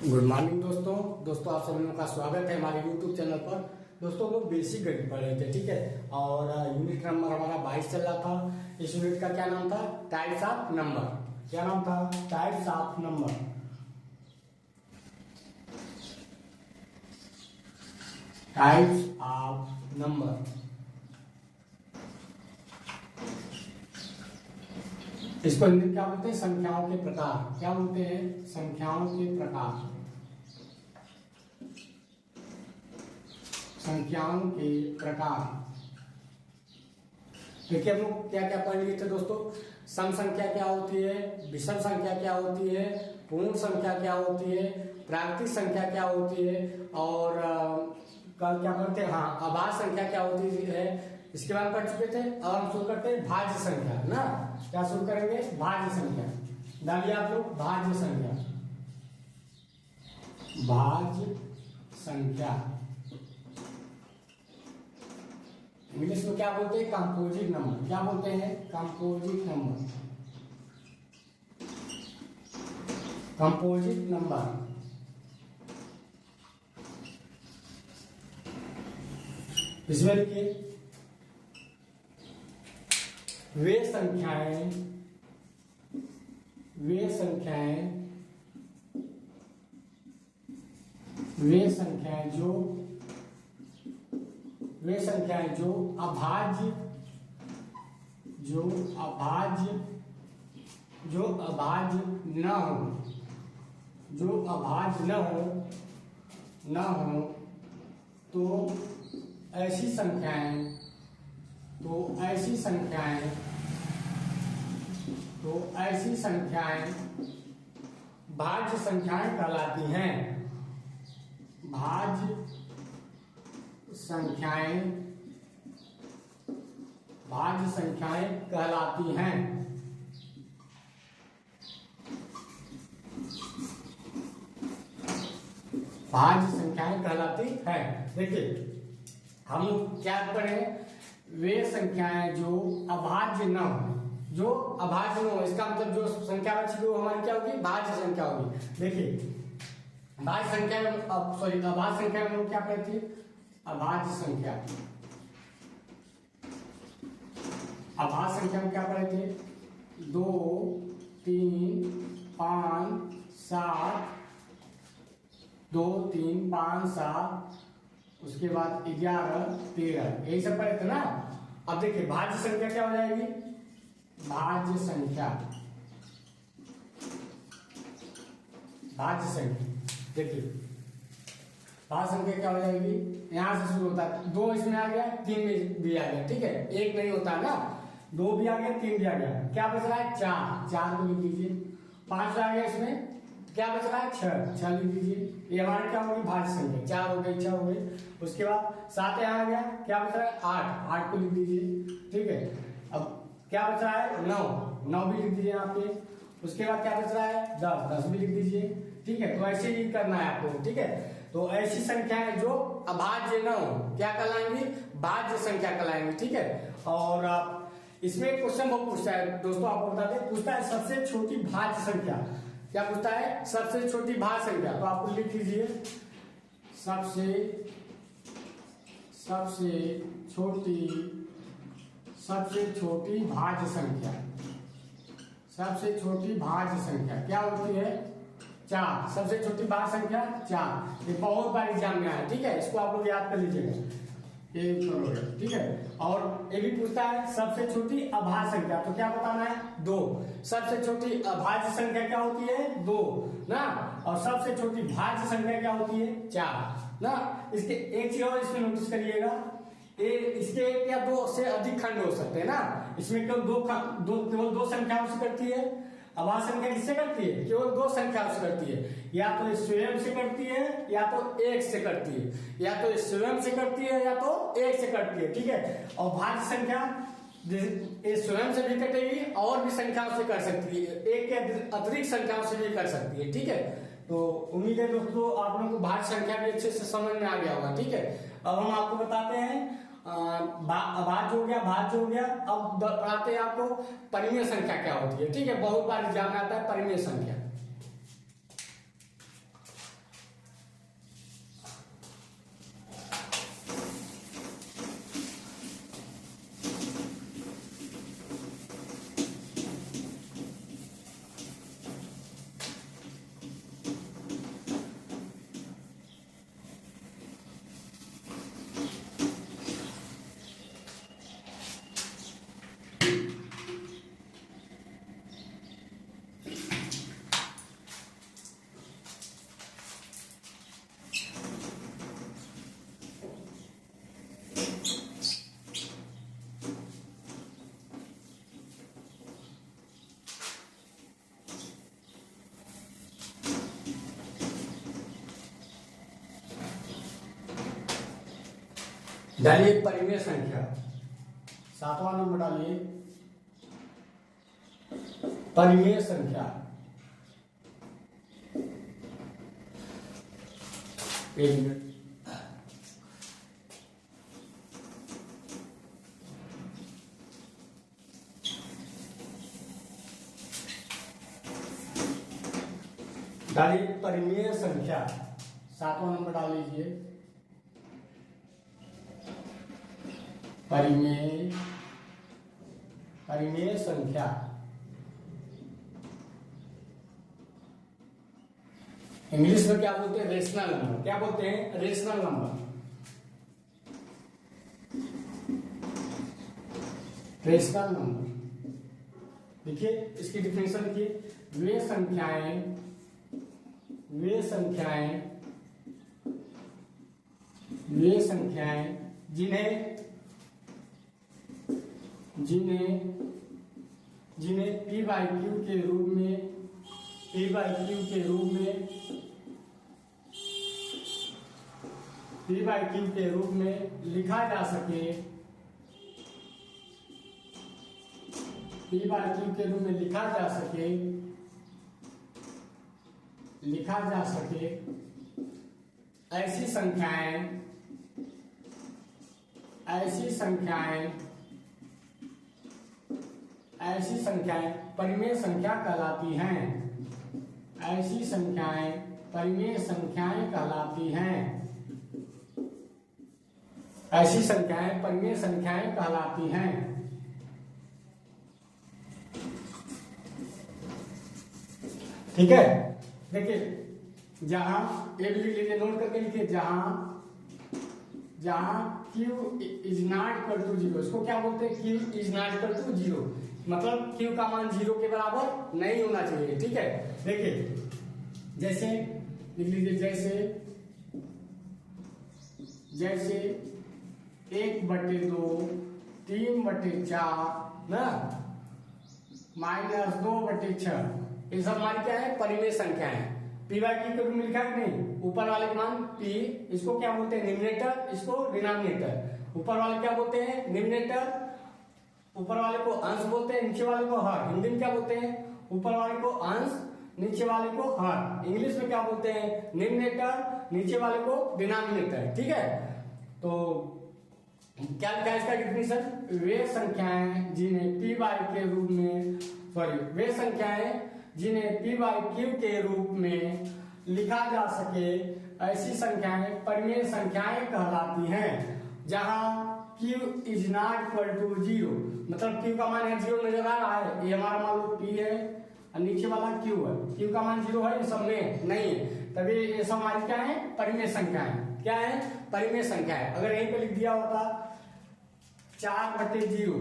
Good morning दोस्तों आप सभी लोगों का स्वागत है हमारे यूट्यूब चैनल पर। दोस्तों लोग बेसिक गणित पढ़ रहे थे, ठीक है। और यूनिट नंबर हमारा 22 चल रहा था। इस यूनिट का क्या नाम था? Types of number. क्या नाम था? Types of number. Types of number. इसको हिंदी में क्या बोलते हैं? संख्याओं के प्रकार। क्या बोलते हैं? संख्याओं के प्रकार। संख्याओं के प्रकार। देखिए हम लोग क्या क्या पढ़ लिए थे दोस्तों। सम संख्या क्या होती है, विषम संख्या क्या होती है, पूर्ण संख्या क्या होती है, प्राकृतिक संख्या क्या होती है, और कल क्या पढ़ते हैं? हाँ, अभाज्य संख्या क्या होती है, इसके बारे में पढ़ चुके थे। और हम शुरू करते हैं भाज्य संख्या ना। क्या शुरू करेंगे? भाज्य संख्या। डालिए आप लोग भाज्य संख्या। भाज्य संख्या इंग्लिश में क्या बोलते हैं? Composite number. क्या बोलते हैं? Composite number. Composite number. इसमें लिखिए वे संख्याएं जो अभाज्य न हो तो ऐसी संख्याएं भाज्य संख्याएं कहलाती हैं। भाज्य संख्याएं कहलाती हैं। भाज्य संख्याएं कहलाती है। देखिए हम क्या पढ़े? वे संख्याएं जो अभाज्य न हो। जो अभाज्य न हो इसका मतलब जो संख्या बची वो हमारी क्या होगी? भाज्य संख्या होगी। देखिए भाज्य संख्या में अभाज्य संख्या में क्या पढ़े थे? अभाज्य संख्या में क्या पढ़े थे? 2, 3, 5, 7, 2, 3, 5, 7, उसके बाद 11, 13, यही सब पढ़े थे ना। अब देखिए भाज्य संख्या क्या हो जाएगी? भाज्य संख्या देखिए भाज्य संख्या क्या हो जाएगी? यहां से शुरू होता है। 2 इसमें आ गया, 3 में भी आ गया, ठीक है। 1 नहीं होता ना, 2 भी आ गया, 3 भी आ गया। क्या बच रहा है? 4 को लिख दीजिए। 5 आ गया, इसमें क्या बच रहा है? 6 लिख दीजिए। ये हमारे क्या होगी? भाज्य संख्या। 4 हो गई, 6 हो गई। उसके बाद 7 यहाँ आ गया, क्या बच रहा है? 8 को लिख दीजिए, ठीक है। अब क्या बच रहा है? 9 भी लिख दीजिए यहाँ पे। उसके बाद क्या बच रहा है? 10 भी लिख दीजिए, ठीक है। तो ऐसे ही करना है आपको, ठीक है। तो ऐसी संख्याएं जो अभाज्य न हो क्या कहलाएंगी? भाज्य संख्या कहलाएंगी, ठीक है। और इसमें एक क्वेश्चन बहुत पूछता है दोस्तों, आपको बता दें, पूछता है सबसे छोटी भाज्य संख्या। क्या पूछता है? सबसे छोटी भाज्य संख्या। तो आपको लिख लीजिए सबसे छोटी भाज्य संख्या। सबसे छोटी भाज्य संख्या क्या होती है? 4। सबसे छोटी भाज्य संख्या 4। ये बहुत बार एग्जाम में आया, ठीक है। इसको आप लोग याद कर लीजिएगा, ये करोगे, ठीक है। और ये भी पूछता है सबसे छोटी अभाज्य संख्या। तो क्या बताना है? 2। सबसे छोटी अभाज्य संख्या क्या होती है? 2 ना। और सबसे छोटी भाज्य संख्या क्या होती है? 4 ना। इसके एक चीज और इसमें नोटिस करिएगा, इसके 1 या 2 से अधिक खंड हो सकते हैं ना। इसमें केवल दो संख्याओं से करती है। अभाज्य संख्या किससे करती है? केवल 2 संख्याओं से करती है। या तो स्वयं से करती है या तो 1 से करती है। या तो स्वयं से करती है या तो 1 से करती है, ठीक है। और भाज्य संख्या स्वयं से भी कटेगी और भी संख्याओं से कर सकती है, 1 के अतिरिक्त संख्याओं से भी कर सकती है, ठीक है। तो उम्मीद है दोस्तों आप लोगों को भाज्य संख्या भी अच्छे से समझ में आ गया होगा, ठीक है। अब हम आपको बताते हैं भाज्य हो गया, भाज्य हो गया। अब बताते हैं आपको परिमेय संख्या क्या होती है, ठीक है। बहुत बार एग्जाम में आता है परिमेय संख्या। डालिए परिमेय संख्या, 7वां नंबर डालिए परिमेय संख्या। एक मिनट, डालिए परिमेय संख्या, 7वां नंबर डाल लीजिए परिमेय संख्या। इंग्लिश में क्या बोलते हैं? Rational number. क्या बोलते हैं? Rational number. रेशनल नंबर देखिए, इसकी डिफिनेशन लिखिए, वे संख्याएं जिन्हें p बाई क्यू के रूप में लिखा जा सके, p बाई क्यू के रूप में लिखा जा सके ऐसी संख्याएं परिमेय संख्या कहलाती हैं। ऐसी संख्याएं परिमेय संख्याएं कहलाती हैं। ऐसी संख्याएं परिमेय संख्याएं कहलाती हैं। ठीक है, देखिए जहां ये भी लिख लीजिए, नोट करके लिखिए, जहां q is not equal to 0, इसको क्या बोलते हैं? q is not equal to 0, मतलब q का मान 0 के बराबर नहीं होना चाहिए। ठीक है, देखिए जैसे लिख लीजिए, जैसे 1/2 3/4 ना -2/6, ये सब हमारी क्या है? परिमेय संख्या है। p बाई क्यू के रूप में लिखा है कि नहीं? ऊपर वाले का मान p, इसको क्या बोलते हैं? न्यूमरेटर, इसको डिनोमिनेटर। ऊपर वाले क्या बोलते हैं? न्यूमरेटर, ऊपर वाले को अंश बोलते हैं, नीचे वाले को हर। हिंदी में क्या बोलते हैं? ऊपर वाले को अंश, नीचे वाले को हर। इंग्लिश में क्या बोलते हैं? न्यूमरेटर, नीचे वाले को डिनोमिनेटर। ठीक है, तो क्या लिखा है इसका डिफिनेशन? वे संख्याएं जिन्हें p बाई के रूप में वे संख्याएं जिन्हें p बाई क्यू के रूप में लिखा जा सके ऐसी संख्याएं परिमेय संख्याएं कहलाती हैं। जहां q is not equal to 0, मतलब q का मान है 0 नजर आ रहा है, ये हमारा मान लो p है और नीचे वाला q है। q का मान 0 है, इन सब में नहीं है, तभी ये सब हमारी क्या है? परिमेय संख्याएं। क्या है? परिमेय संख्याएं। अगर यहीं पे लिख दिया होता 4/0,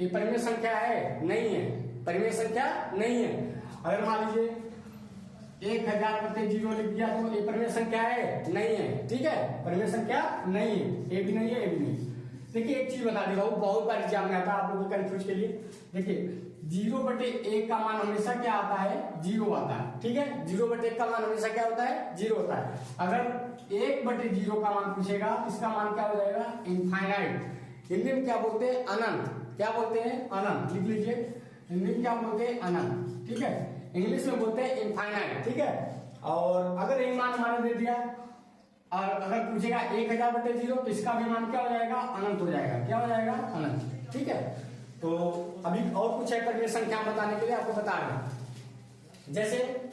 ये परिमेय संख्या है? नहीं है, परिमेय संख्या नहीं है। अगर मान लीजिए 1000/0 लिख दिया तो ये परिमेय संख्या है? नहीं है। ठीक है, परिमेय संख्या नहीं है, ये भी नहीं है, ये भी नहीं। देखिए एक चीज बता दे रहा हूं, बहुत बार एग्जाम में आता है आप लोगों को कंफ्यूज के लिए। देखिए 0/1 का मान हमेशा क्या आता है? 0 आता है। ठीक है, 0/1 का मान हमेशा क्या होता है? 0 होता है। अगर 1/0 का मान पूछेगा, इसका मान क्या हो जाएगा? इनफाइनाइट। हिंदी में क्या बोलते हैं? अनंत। क्या बोलते हैं? अनंत। लिख लीजिए, हिंदी में क्या बोलते हैं? अनंत। ठीक है, इंग्लिश में बोलते हैं इनफाइनाइट। ठीक है, और अगर एक मान हमारा दे दिया और अगर पूछेगा 1000/0 तो इसका भी मान क्या हो जाएगा? अनंत हो जाएगा। क्या हो जाएगा? अनंत। ठीक है, तो अभी और कुछ है परिमेय संख्या बताने के लिए आपको बता रहे हैं। जैसे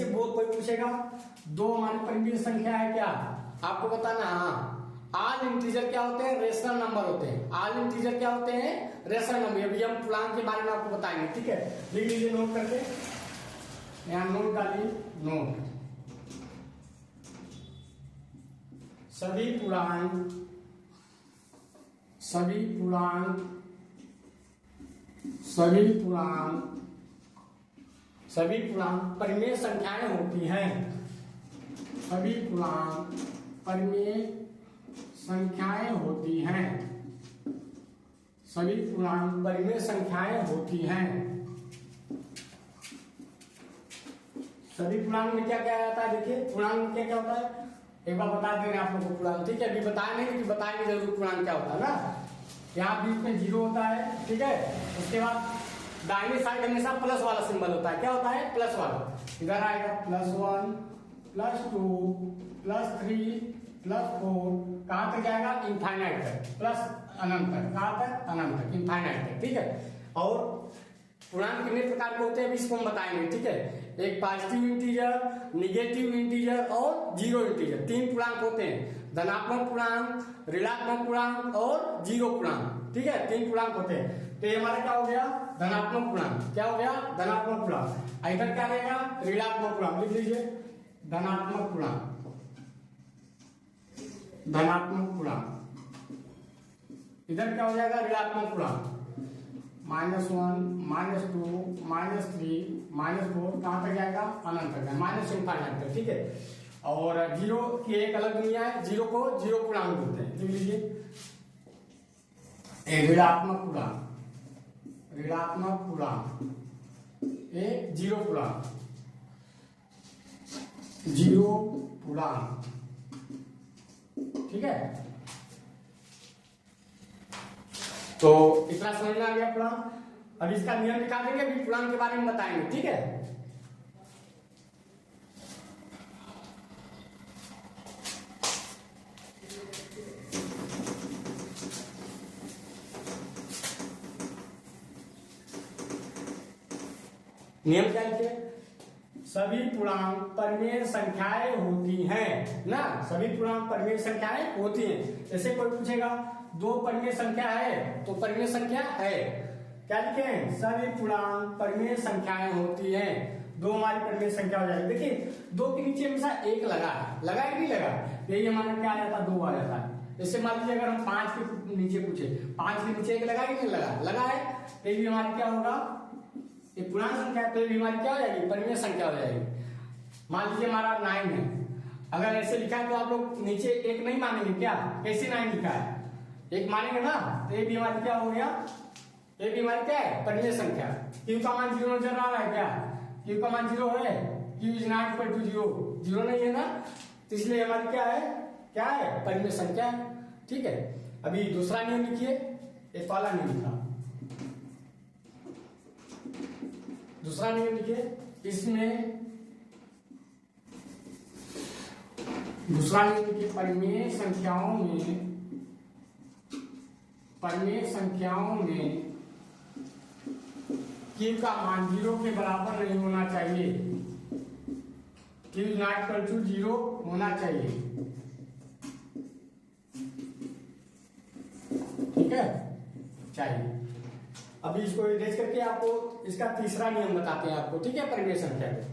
वो कोई पूछेगा 2 हमारी परिमेय संख्या है क्या? आपको बताना, हाँ, ऑल इंटीजर क्या होते हैं? रेशनल नंबर होते हैं। ऑल इंटीजर क्या होते हैं? Rational number. अभी हम पूर्णांक के बारे में आपको बताएंगे। ठीक है, लिख लीजिए नोट करके, यहाँ नोट डालिए, नोट। सभी पूर्णांक परिमेय संख्याएं होती हैं। सभी पूर्णांक परिमेय संख्याएं होती हैं। सभी पूर्णांक परिमेय संख्याएं होती हैं। सभी पूर्णांक में क्या क्या आता है, देखिए पूर्णांक में क्या क्या होता है, एक बार बता दे रहे हैं आप लोगों को पूर्णांक, ठीक है। अभी बताए नहीं कि बताएंगे जरूर पूर्णांक क्या होता है ना। यहाँ बीच में 0 होता है, ठीक है। उसके बाद दाहिने साइड हमेशा प्लस वाला सिंबल होता है, क्या होता है, प्लस वाला। इधर आएगा +1 +2 +3 +4, कहां तक जाएगा, इनफाइनाइट तक, प्लस अनंत तक, कहां तक, अनंत तक, इनफाइनाइट तक, ठीक है। और पूर्णांक कितने प्रकार के होते हैं अभी इसको हम बताएंगे, ठीक है। एक पॉजिटिव इंटीजर, निगेटिव इंटीजर और जीरो इंटीजर, 3 पूर्णांक होते हैं। धनात्मक पूर्णांक, ऋणात्मक पूर्णांक और जीरो पूर्णांक, ठीक है। 3 पूर्णांक होते हैं। तो ये हमारा क्या हो गया, धनात्मक पूर्णांक, क्या हो गया, धनात्मक पूर्णांक। इधर क्या रहेगा, ऋणात्मक पूर्णांक, लिख लीजिए धनात्मक पूर्णांक, धनात्मक पूर्णांक। इधर क्या हो जाएगा, ऋणात्मक पूर्णांक, -1 -2 -3 -4, कहां तक जाएगा, अनंत तक, माइनस इनफाइनाइट तक, ठीक है। और जीरो की एक अलग दुनिया है, जीरो को जीरो पूर्णांक बोलते हैं, लिख लीजिए ऋणात्मक पूर्णांक, ऋणात्मक पूर्णांक, एक जीरो पूर्णांक, जीरो पूर्णांक, ठीक है। तो इतना समझ में आ गया पूर्णांक। अब इसका नियम निकाल देंगे, अभी पूर्णांक के बारे में बताएंगे, ठीक है। नियम क्या लिखे, सभी पूर्णांक परिमेय संख्याएं होती हैं ना, सभी पूर्णांक परिमेय संख्याएं होती हैं। जैसे कोई पूछेगा 2 परिमेय संख्या है, तो परिमेय संख्या है, क्या लिखे हैं, सभी पूर्णांक परिमेय संख्याएं होती हैं। 2 हमारी परिमेय संख्या हो जाएगी। देखिए 2 के नीचे हमेशा 1 लगा है, लगा है कि नहीं लगा, यही हमारा क्या आ जाता है, 2 आ जाता है। जैसे मान लीजिए अगर हम 5 के नीचे पूछे, 5 के नीचे 1 लगा कि नहीं लगा, लगा है, तो ये भी हमारी क्या होगा, ये पूर्णांक संख्या, तो ये भी हमारी क्या हो जाएगी, परिमेय संख्या हो जाएगी। मान लीजिए हमारा 9 है, अगर ऐसे लिखा है तो आप लोग नीचे 1 नहीं मानेंगे क्या, कैसे 9 लिखा है, 1 मानेंगे ना। तो ये भी हमारी क्या हो गया, ये भी हमारी क्या है, परिमेय संख्या। क्यू का मान 0 नजर आ रहा है क्या, क्यू का मान 0 है, Q is not equal to 0, 0 नहीं है ना, तो इसलिए हमारी क्या है, क्या है, परिमेय संख्या है, ठीक है। अभी दूसरा नियम लिखिए, एक वाला नियम लिखा, दूसरा नियम लिखिए, इसमें दूसरा नियम लिखिए, परिमेय संख्याओं में, परिमेय संख्याओं में Q का मान 0 के बराबर नहीं होना चाहिए, Q is not equal to 0 होना चाहिए, ठीक है, चाहिए। अभी इसको इरेज करके आपको इसका तीसरा नियम बताते हैं आपको, ठीक है, परिमेय संख्या पे।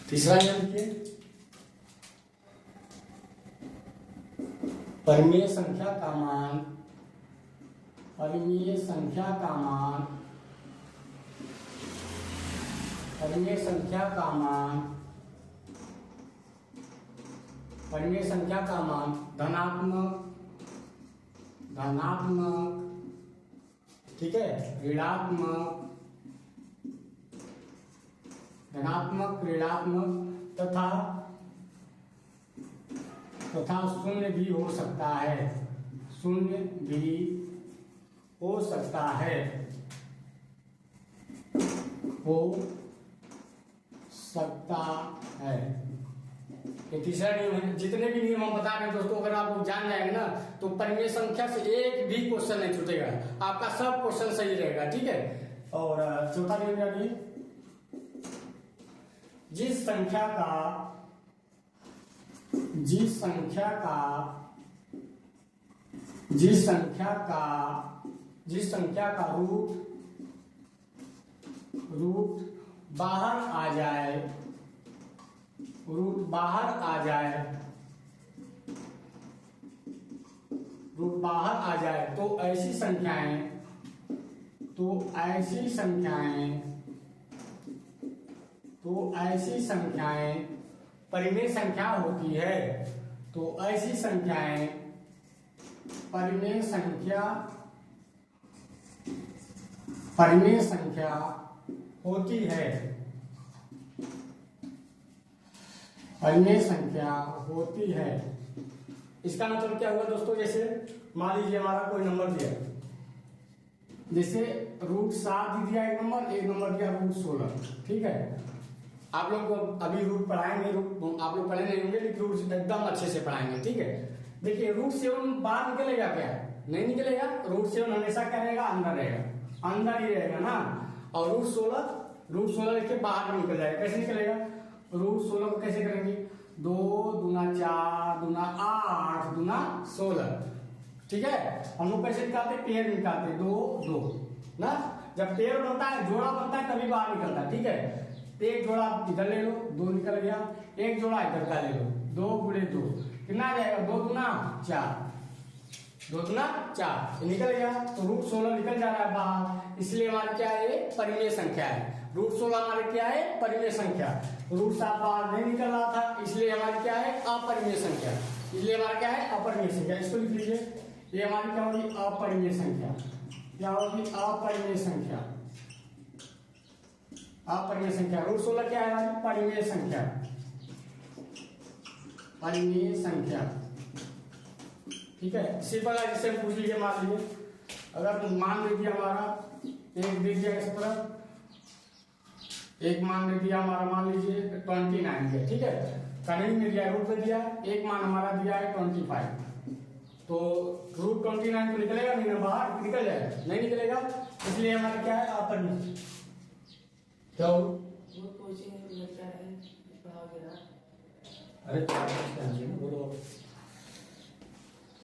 तीसरा नियम लिखिए, परिमेय संख्या का मान, परिमेय संख्या का मान, परिमेय संख्या का मान, परिमेय संख्या का मान धनात्मक, धनात्मक, ठीक है, ऋणात्मक, धनात्मक, ऋणात्मक तथा शून्य भी हो सकता है, शून्य भी हो सकता है, हो सकता है। ये तीसरा नियम है। जितने भी नियम हम बता रहे हैं दोस्तों, अगर आप लोग जान जाएंगे ना तो परिमेय संख्या से एक भी क्वेश्चन नहीं छूटेगा, आपका सब क्वेश्चन सही रहेगा, ठीक है। और चौथा नियम यानी जिस संख्या का रूट बाहर आ जाए तो ऐसी संख्याएं परिमेय संख्या होती है। तो ऐसी संख्याएं परिमेय संख्या होती है, परिमेय संख्या होती है। इसका मतलब क्या हुआ दोस्तों, जैसे मान लीजिए हमारा कोई नंबर दिया, जैसे √7 दिया एक नंबर दिया √16, ठीक है। आप लोग को अभी रूट पढ़ाएंगे, आप लोग पढ़े नहीं होंगे लेकिन रूट एकदम अच्छे से पढ़ाएंगे, ठीक है। देखिए √7 बाहर निकलेगा क्या? नहीं निकलेगा। √7 हमेशा क्या रहेगा? अंदर ही रहेगा ना। और √16 देखिए बाहर में निकल जाएगा। कैसे निकलेगा? √16 को कैसे करेंगे? 2 दूना 4 दूना 8 दूना 16, ठीक है। हम लोग कैसे निकालते? पेड़ निकालते, 2 2 ना। जब पेड़ बनता है, जोड़ा बनता है, तभी बाहर निकलता है, ठीक है। एक जोड़ा इधर ले लो, 2 निकल गया। एक जोड़ा इधर का ले लो, 2 × 2 कितना आ जाएगा? 2 दूना 4, 2 दूना 4 निकल गया। तो √16 निकल जा रहा है बाहर, इसलिए हमारे क्या है? परिमेय संख्या है। √16 हमारे क्या है? परिमेय संख्या। √7 बाहर नहीं निकल रहा था, इसलिए हमारी क्या है? अपरिमेय संख्या। इसलिए हमारा क्या है? अपरिमेय संख्या। इसको लिख लीजिए, ये हमारी क्या होगी? अपरिमेय संख्या। क्या होगी? अपरिमेय संख्या। अपरिमेय संख्या। √16 क्या है हमारी? परिमेय संख्या। परिमेय संख्या, ठीक है। सिंपल है, जिससे पूछ लीजिए। मान लीजिए अगर मान लीजिए हमारा एक दे दिया इस तरफ, एक मान दे दिया हमारा, मान लीजिए 29 है, ठीक है। करेंट में दिया, रूट में दिया, एक मान हमारा दिया है 25। तो √29 तो निकलेगा नहीं ना बाहर? निकल जाएगा? नहीं निकलेगा, इसलिए हमारा क्या है? अपरिमेय। तो अरे बोलो।